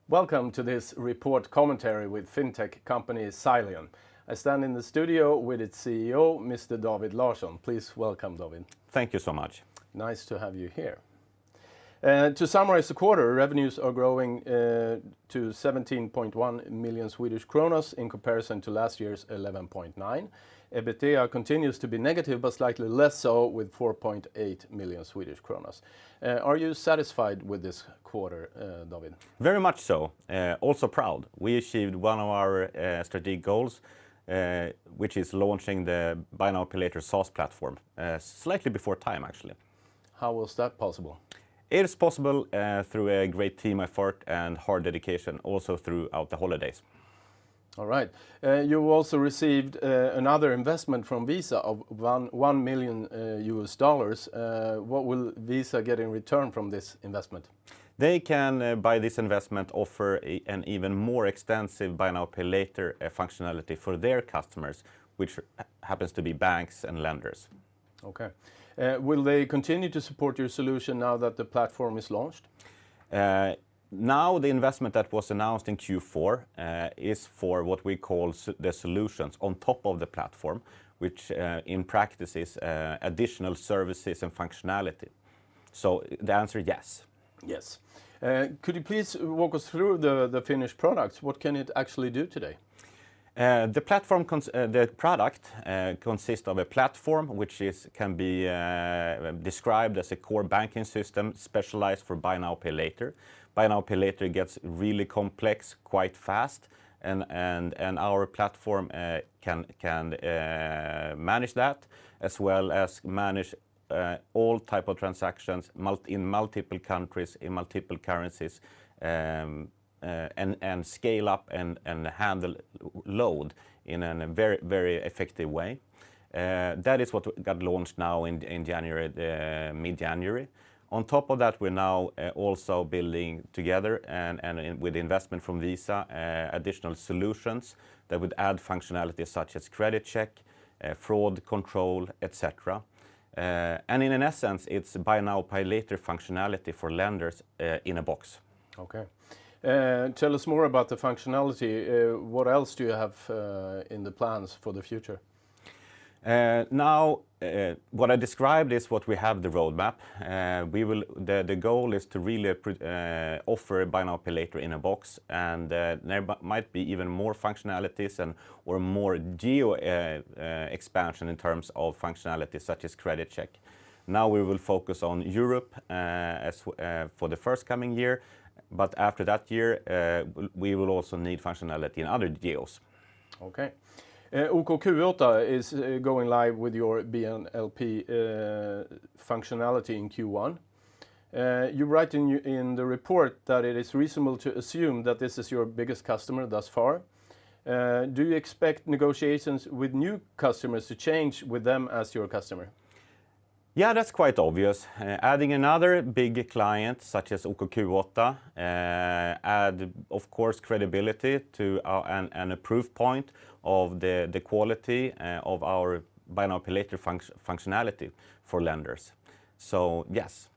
Welcome to this report commentary with fintech company Sileon. I stand in the studio with its CEO, Mr. David Larsson. Please welcome, David. Thank you so much. Nice to have you here. To summarize the quarter, revenues are growing to 17.1 million Swedish kronos in comparison to last year's 11.9. EBITDA continues to be negative, but slightly less so, with 4.8 million Swedish kronos. Are you satisfied with this quarter, David? Very much so. Also proud. We achieved one of our strategic goals, which is launching the Buy Now Pay Later SaaS platform, slightly before time, actually. How was that possible? It is possible through a great team effort and hard dedication, also throughout the holidays. All right. You also received another investment from Visa of $1 million US. What will Visa get in return from this investment? They can, by this investment, offer an even more extensive Buy Now Pay Later functionality for their customers, which happens to be banks and lenders. Okay. Will they continue to support your solution now that the platform is launched? Now the investment that was announced in Q4 is for what we call the solutions on top of the platform, which in practice is additional services and functionality. So the answer is yes. Yes. Could you please walk us through the finished products? What can it actually do today? The product consists of a platform which can be described as a core banking system specialized for Buy Now Pay Later. Buy Now Pay Later gets really complex quite fast, and our platform can manage that, as well as manage all type of transactions in multiple countries, in multiple currencies, and scale up and handle load in a very, very effective way. That is what got launched now in January, mid-January. On top of that, we're now also building together and with investment from Visa, additional solutions that would add functionality such as credit check, fraud control, etc. And in essence, it's Buy Now Pay Later functionality for lenders in a box. Okay. Tell us more about the functionality. What else do you have in the plans for the future? Now, what I described is what we have the roadmap. The goal is to really offer Buy Now Pay Later in a box, and there might be even more functionalities or more geo expansion in terms of functionality such as credit check. Now we will focus on Europe for the first coming year, but after that year we will also need functionality in other geos. Okay. OKQ8 is going live with your BNLP functionality in Q1. You write in the report that it is reasonable to assume that this is your biggest customer thus far. Do you expect negotiations with new customers to change with them as your customer? Yeah, that's quite obvious. Adding another big client such as OKQ8 add, of course, credibility to and a proof point of the quality of our Buy Now Pay Later functionality for lenders. So, yes.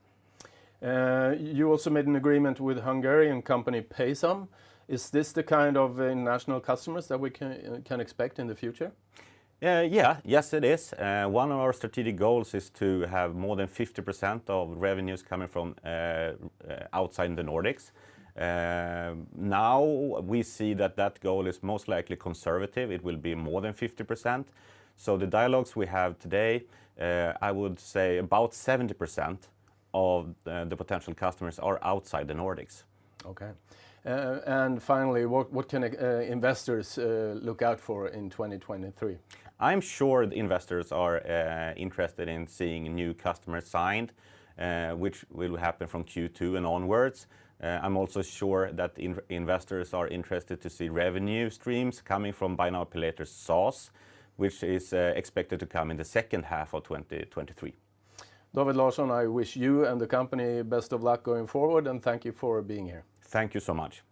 You also made an agreement with Hungarian company Paysum. Is this the kind of international customers that we can expect in the future? Yes, it is. One of our strategic goals is to have more than 50% of revenues coming from outside the Nordics. Now we see that goal is most likely conservative. It will be more than 50%. So the dialogues we have today, I would say about 70% of the potential customers are outside the Nordics. Okay. And finally, what can investors look out for in 2023? I'm sure the investors are interested in seeing new customers signed, which will happen from Q2 and onwards. I'm also sure that investors are interested to see revenue streams coming from Buy Now Pay Later SaaS, which is expected to come in the second half of 2023. David Larsson, I wish you and the company best of luck going forward, and thank you for being here. Thank you so much.